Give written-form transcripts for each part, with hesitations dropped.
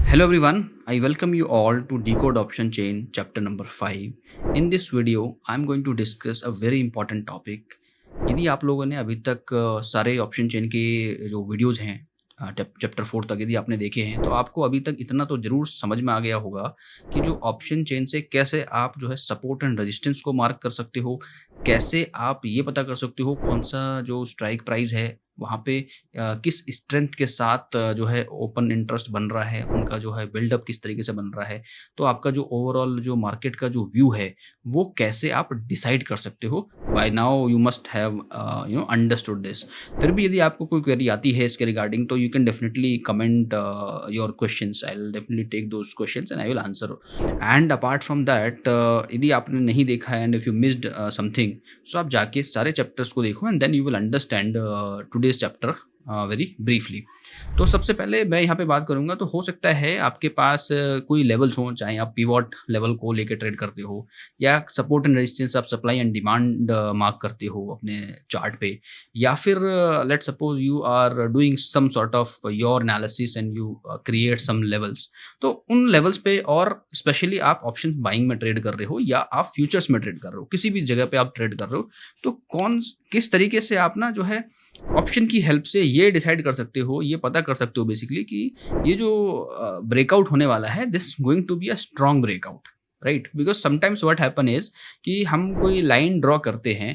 Hello everyone, I welcome you all to Decode Option Chain chapter number 5. In this video, I'm going to discuss a very important topic. यदि आप लोगों ने अभी तक सारे option chain के जो वीडियोज़ हैं चैप्टर 4 तक यदि आपने देखे हैं तो आपको अभी तक इतना तो ज़रूर समझ में आ गया होगा कि जो ऑप्शन चेन से कैसे आप जो है सपोर्ट एंड रेजिस्टेंस को मार्क कर सकते हो, कैसे आप ये पता कर सकते हो कौन-सा जो स्ट्राइक प्राइस है वहाँ पे किस स्ट्रेंथ के साथ जो है ओपन इंटरेस्ट बन रहा है, उनका जो है बिल्डअप किस तरीके से बन रहा है। तो आपका जो ओवरऑल जो मार्केट का जो व्यू है, वो कैसे आप डिसाइड कर सकते हो। By now you must have understood this. फिर भी यदि आपको कोई क्वेरी आती है इसके रिगार्डिंग तो you can definitely comment your questions. I will definitely take those questions and I will answer. And apart from that यदि आपने नहीं देखा है and if you missed something, so आप जाके सारे चैप्टर्स को देखो and then you will understand today's chapter very briefly. तो सबसे पहले मैं यहाँ पे बात करूँगा तो हो सकता है आपके पास कोई लेवल्स हों, चाहे आप पिवट लेवल को लेके ट्रेड करते हो या सपोर्ट एंड रेजिस्टेंस आप सप्लाई एंड डिमांड मार्क करते हो अपने चार्ट पे, या फिर let suppose you are doing some sort of your analysis and you create some levels. तो उन लेवल्स पे और स्पेशली आप ऑप्शन बाइंग में ट्रेड कर रहे हो या आप फ्यूचर्स में ट्रेड कर रहे हो, किसी भी जगह पे आप ट्रेड कर रहे हो, तो किस तरीके से आप ना जो है ऑप्शन की हेल्प से ये डिसाइड कर सकते हो, ये पता कर सकते हो बेसिकली कि ये जो ब्रेकआउट होने वाला है, this going to be a strong breakout, right? Because sometimes what happen is कि हम कोई लाइन ड्रॉ करते हैं,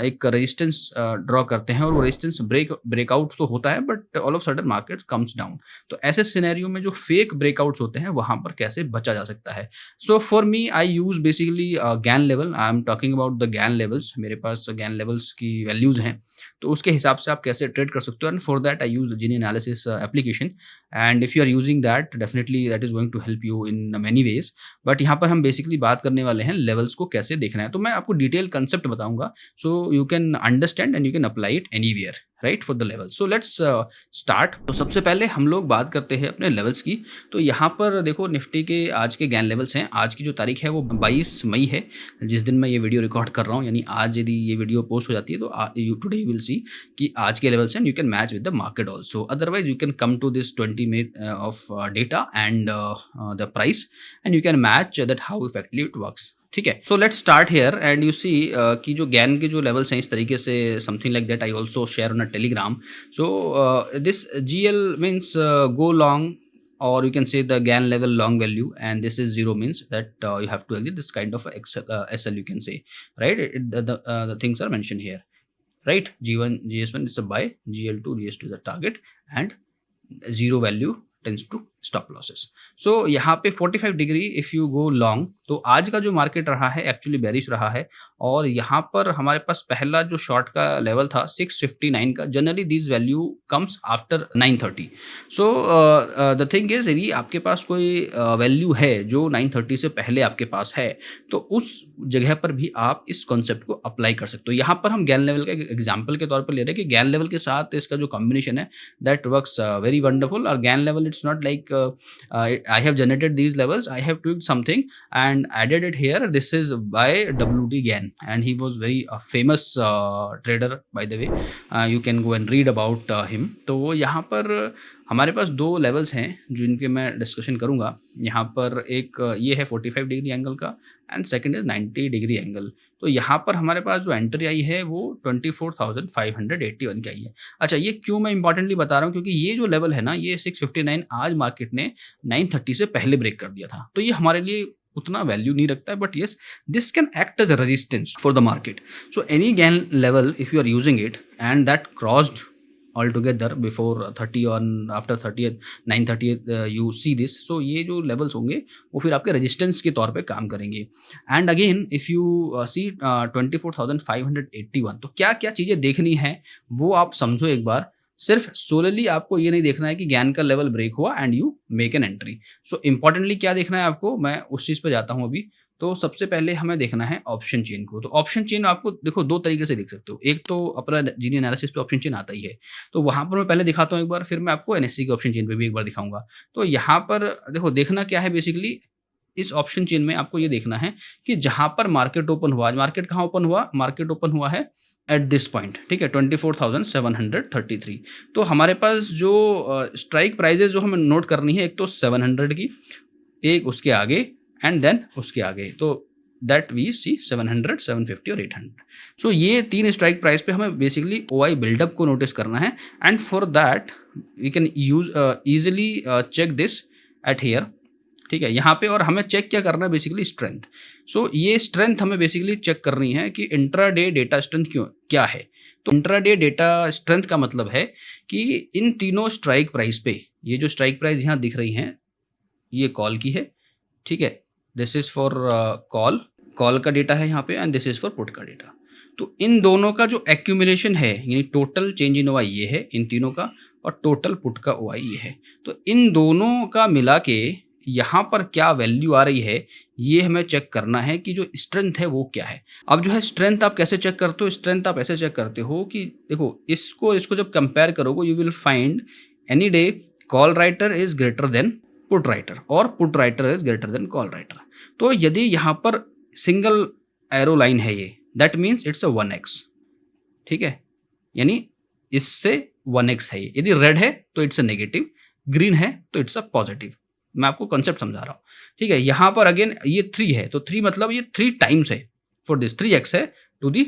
एक रेजिस्टेंस ड्रॉ करते हैं और वो रेजिस्टेंस ब्रेकआउट तो होता है but all of sudden market comes down. तो ऐसे सिनेरियो में जो फेक ब्रेकआउट्स होते हैं वहां पर कैसे बचा जा सकता है। So for me I use basically Gann level. I am talking about the Gann levels. मेरे पास गैन लेवल्स की वैल्यूज हैं, तो उसके हिसाब से आप कैसे ट्रेड कर सकते हो। And for that I use genie analysis application, and if you are using that definitely that is going to help you in many ways. But यहाँ पर हम बेसिकली बात करने वाले हैं लेवल्स को कैसे देखना है। तो मैं आपको डिटेल कंसेप्ट बताऊंगा so you can understand and you can apply it anywhere, right, for the level. So let's start. तो सबसे पहले हम लोग बात करते हैं अपने लेवल्स की। तो यहाँ पर देखो निफ्टी के आज के गैन लेवल्स हैं। आज की जो तारीख है वो 22 मई है, जिस दिन मैं ये वीडियो रिकॉर्ड कर रहा हूँ, यानी आज यदि ये वीडियो पोस्ट हो जाती है तो टुडे यू विल सी कि आज के लेवल्स हैं। You can match with the market also, otherwise you can come to this 20 minute of data and the price and you can match that how effectively it works. ठीक है, so let's start here and you see कि जो gain के जो levels हैं इस तरीके से, something like that I also share on a Telegram. So this GL means go long, or you can say the GAN level long value, and this is 0 means that you have to exit this kind of SL, you can say, right? The things are mentioned here, right? G1 GS1 is a buy, GL2 GS2 is a target, and 0 value tends to stop losses. So यहाँ पे 45 degree if you go long, तो आज का जो market रहा है actually bearish रहा है, और यहाँ पर हमारे पास पहला जो शॉर्ट का लेवल था 659 का। Generally this value comes after 930। So the thing is, यदि आपके पास कोई वैल्यू है जो 930 से पहले आपके पास है, तो उस जगह पर भी आप इस कॉन्सेप्ट को अप्लाई कर सकते हो। यहाँ पर हम गैन लेवल का एग्जाम्पल के तौर पर ले रहे हैं कि गैन लेवल के साथ इसका जो कॉम्बिनेशन है दैट वर्क्स वेरी वंडरफुल। और Gann level it's not like I have generated these levels, I have tweaked something and added it here. This is by WD Gann, and he was very famous trader by the way. You can go and read about him. तो यहाँ पर हमारे पास दो levels हैं जिनके मैं discussion करूँगा। यहाँ पर एक ये है 45 डिग्री एंगल का and second is 90 degree angle. तो यहाँ पर हमारे पास जो एंट्री आई है वो 24,581 की आई है। अच्छा, ये क्यों मैं इंपॉर्टेंटली बता रहा हूँ, क्योंकि ये जो लेवल है ना, ये 659 आज मार्केट ने 930 से पहले ब्रेक कर दिया था, तो ये हमारे लिए उतना वैल्यू नहीं रखता है, but yes this can act as a resistance for the market. So any Gann level if you are using it and that crossed altogether before 30 और after 30th 930th you see this, so ये जो levels होंगे वो फिर आपके resistance के तौर पे काम करेंगे। And again if you see 24,581, तो क्या क्या चीज़ें देखनी है वो आप समझो एक बार। सिर्फ सोलली आपको ये नहीं देखना है कि गैन का लेवल ब्रेक हुआ and you make an entry. So importantly क्या देखना है आपको, मैं उस चीज़ पे जाता हूँ अभी। तो सबसे पहले हमें देखना है ऑप्शन चेन को। तो ऑप्शन चेन आपको देखो दो तरीके से देख सकते हो। एक तो अपना जीनी एनालिसिस पे ऑप्शन चेन आता ही है, तो वहाँ पर मैं पहले दिखाता हूँ एक बार, फिर मैं आपको NSE के ऑप्शन चेन पे भी एक बार दिखाऊंगा। तो यहाँ पर देखो देखना क्या है बेसिकली, इस ऑप्शन चेन में आपको ये देखना है कि जहाँ पर मार्केट ओपन हुआ, आज मार्केट कहाँ ओपन हुआ, मार्केट ओपन हुआ है एट दिस पॉइंट, ठीक है, 24,733। तो हमारे पास जो स्ट्राइक प्राइजेज जो हमें नोट करनी है, एक तो 700 की, एक उसके आगे एंड देन उसके आगे, तो दैट वी सी 700, 750 और 800। सो ये 3 स्ट्राइक प्राइस पे हमें बेसिकली OI बिल्डअप को नोटिस करना है, and for that we can use easily check this at here, ठीक है, यहाँ पे। और हमें चेक क्या करना है, बेसिकली स्ट्रेंथ। सो ये स्ट्रेंथ हमें बेसिकली चेक करनी है कि इंट्राडे डेटा स्ट्रेंथ क्या है। तो इंट्राडे डेटा स्ट्रेंथ का मतलब है कि इन तीनों स्ट्राइक प्राइस पे, ये जो स्ट्राइक प्राइस यहाँ दिख रही हैं, ये कॉल की है, ठीक है, दिस इज फॉर कॉल का डेटा है यहाँ पे, and this is for put का डेटा। तो इन दोनों का जो एक्यूमुलेशन है, यानी टोटल चेंज इन OI ये है इन तीनों का, और टोटल पुट का OI ये है। तो इन दोनों का मिला के यहाँ पर क्या वैल्यू आ रही है, ये हमें चेक करना है कि जो स्ट्रेंथ है वो क्या है। अब जो है स्ट्रेंथ आप कैसे चेक करते हो, स्ट्रेंथ आप ऐसे चेक करते हो कि देखो इसको जब कंपेयर करोगे, you will find any day call writer is greater than put writer और put writer is greater than call writer. तो यदि यहाँ पर सिंगल एरो लाइन है ये, that means it's a 1x, ठीक है, यानी इससे 1x है ये। यदि रेड है तो इट्स अ नेगेटिव, ग्रीन है तो इट्स अ पॉजिटिव। मैं आपको कॉन्सेप्ट समझा रहा हूँ, ठीक है। यहाँ पर अगेन ये 3 है, तो 3 मतलब ये 3 टाइम्स है फॉर दिस, 3x है टू दी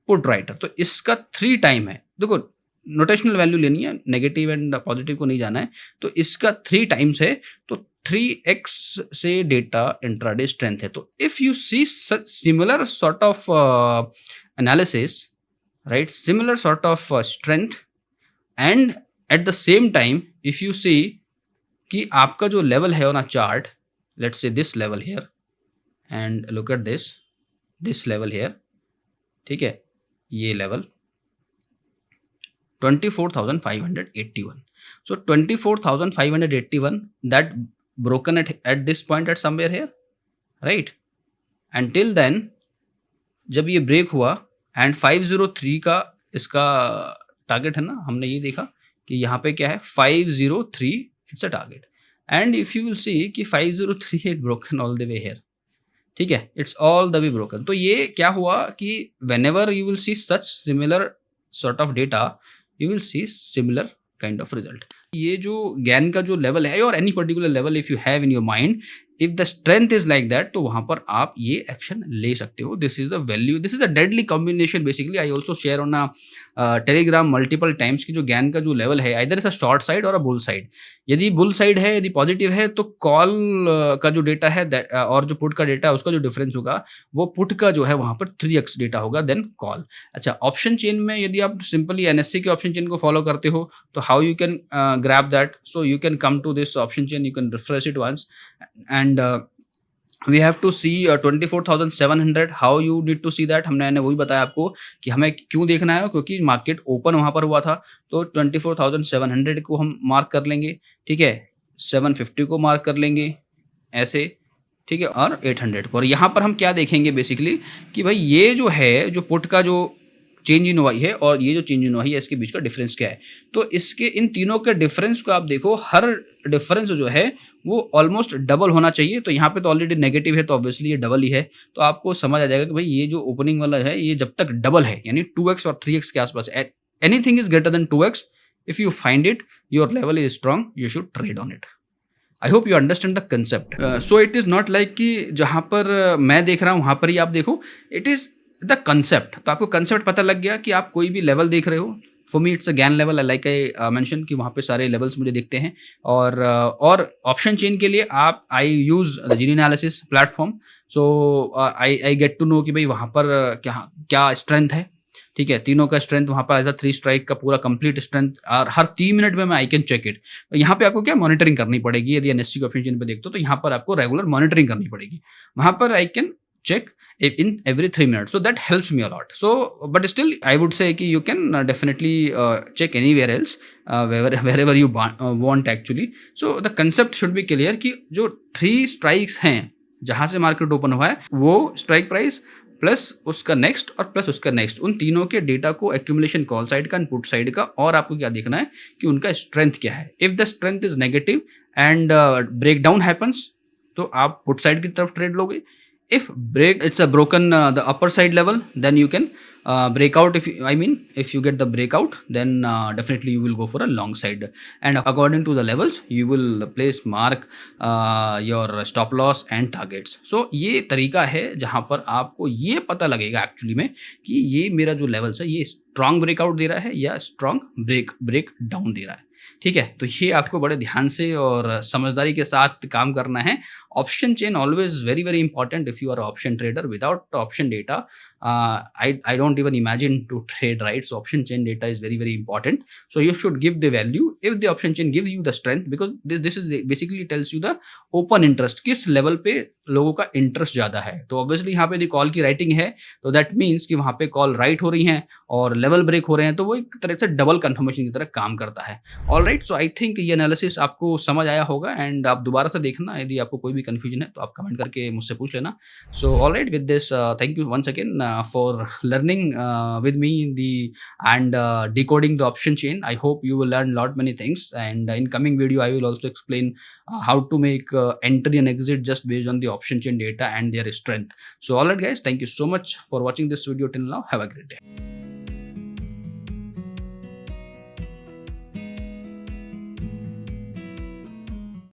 पुट राइटर, तो इसका 3 टाइम है। देखो नोटेशनल वैल्यू लेनी है, नेगेटिव एंड पॉजिटिव को नहीं जाना है, तो इसका 3 टाइम्स है, तो 3x से डेटा इंट्राडे स्ट्रेंथ है। तो if you see similar sort of analysis, right, similar sort of strength, and at the same time if you see कि आपका जो लेवल है on a chart, let's say this level here and look at this level here, ठीक है, ये level 24,581। So 24,581 that broken at this point at somewhere here, right? Until then जब ये break हुआ एंड 503 का इसका टारगेट है ना, हमने ये देखा कि यहाँ पे क्या है 503 it's a target, and if you will see कि 503 it broken all the way here, ठीक है, it's all the way broken. तो ये क्या हुआ कि whenever you will see such similar sort of data, you will see similar kind of result. ये जो गैन का जो लेवल है और any particular level if you have in your mind, if the strength is like that, तो वहां पर आप ये एक्शन ले सकते हो। This is the value, this is the deadly combination. Basically I also share on Telegram multiple times की जो गैन का जो लेवल है, either is a short side और अ बुल साइड। यदि बुल साइड है, यदि पॉजिटिव है, तो कॉल का जो डेटा है और जो पुट का डेटा है उसका जो डिफरेंस होगा वो पुट का जो है वहां पर 3x डेटा होगा देन कॉल। अच्छा, ऑप्शन चेन में यदि आप सिंपली NSE के ऑप्शन चेन को फॉलो करते हो, तो how you can grab that? So you can come to this option chain, you can refresh it once, and we have to see 24,700. how you need to see that? हमने वही बताया आपको कि हमें क्यों देखना है, क्योंकि मार्केट ओपन वहां पर हुआ था। तो 24,700 को हम मार्क कर लेंगे, ठीक है, 750 को मार्क कर लेंगे ऐसे, ठीक है, और 800 को। और यहाँ पर हम क्या देखेंगे बेसिकली कि भाई ये जो है, जो पुट का जो चेंज इन OI है और ये जो चेंज इन OI है, इसके बीच का डिफरेंस क्या है। तो इसके इन तीनों के डिफरेंस को आप देखो, हर डिफरेंस जो है वो ऑलमोस्ट डबल होना चाहिए। तो यहाँ पे तो ऑलरेडी नेगेटिव है, तो ऑब्वियसली ये डबल ही है। तो आपको समझ आ जाएगा कि भाई ये जो ओपनिंग वाला है, ये जब तक डबल है, यानी 2x और 3x के आसपास, anything is greater then 2x, if you find it, your level is strong, you should trade on it. I hope you understand the concept. So it is not like कि जहाँ पर मैं देख रहा हूँ वहाँ पर ही आप देखो, इट इज द कंसेप्ट। तो आपको कंसेप्ट पता लग गया कि आप कोई भी लेवल देख रहे हो। For me it's a Gann level, like I mention कि वहाँ पे सारे लेवल्स मुझे दिखते हैं। और ऑप्शन चेन के लिए आप I use the Genie analysis platform. So I get to know कि भाई वहाँ पर क्या स्ट्रेंथ है, ठीक है, तीनों का स्ट्रेंथ वहाँ पर एज 3 स्ट्राइक का पूरा कंप्लीट स्ट्रेंथ, और हर 3 मिनट में मैं आई कैन चेक इट। यहाँ पे आपको क्या मॉनिटरिंग करनी पड़ेगी। यदि NSE के ऑप्शन चेन पे देखते हो तो यहाँ पर आपको रेगुलर मॉनिटरिंग करनी पड़ेगी। वहाँ पर I can check in every 3 minutes, so that helps me a lot. So but still I would say कि you can definitely check anywhere else, wherever you want actually. So the concept should be clear कि जो 3 strikes हैं जहाँ से market open हुआ है, वो strike price plus उसका नेक्स्ट और प्लस उसका नेक्स्ट, उन तीनों के डेटा को एक्यूमुलेशन कॉल साइड का एंड पुट साइड का, और आपको क्या देखना है कि उनका स्ट्रेंथ क्या है। If the strength is negative and break down happens, तो आप पुट साइड की तरफ ट्रेड लोगे। If break it's a broken the upper side level, then you can break out. If you get the breakout, then definitely you will go for a long side, and according to the levels you will place mark your stop loss and targets. So ये तरीका है जहां पर आपको ये पता लगेगा actually में कि ये मेरा जो लेवल्स है ये स्ट्रांग ब्रेकआउट दे रहा है या स्ट्रांग ब्रेक डाउन दे रहा है। ठीक है, तो ये आपको बड़े ध्यान से और समझदारी के साथ काम करना है। Option chain always very very important if you are option trader. Without option data I don't even imagine to trade, right? So option chain data is very very important. So you should give the value if the option chain gives you the strength, because this is basically tells you the open interest, किस level पे लोगों का interest ज्यादा है। तो obviously यहाँ पे यदि कॉल की राइटिंग है तो दैट मीन्स कि वहाँ पे कॉल राइट हो रही है और लेवल ब्रेक हो रहे हैं, तो वो एक तरह से डबल कंफर्मेशन की तरह काम करता है। All right, so I think ये एनालिसिस आपको समझ आया होगा, एंड आप दोबारा से देखना, यदि आपको कोई भी कंफ्यूजन है तो आप कमेंट करके मुझसे पूछ लेना। So all right, with this thank you once again for learning with me the and decoding the option chain. I hope you will learn lot many things, and in coming video I will also explain how to make entry and exit just based on the option chain data and their strength. So all right guys, thank you so much for watching this video till now. Have a great day.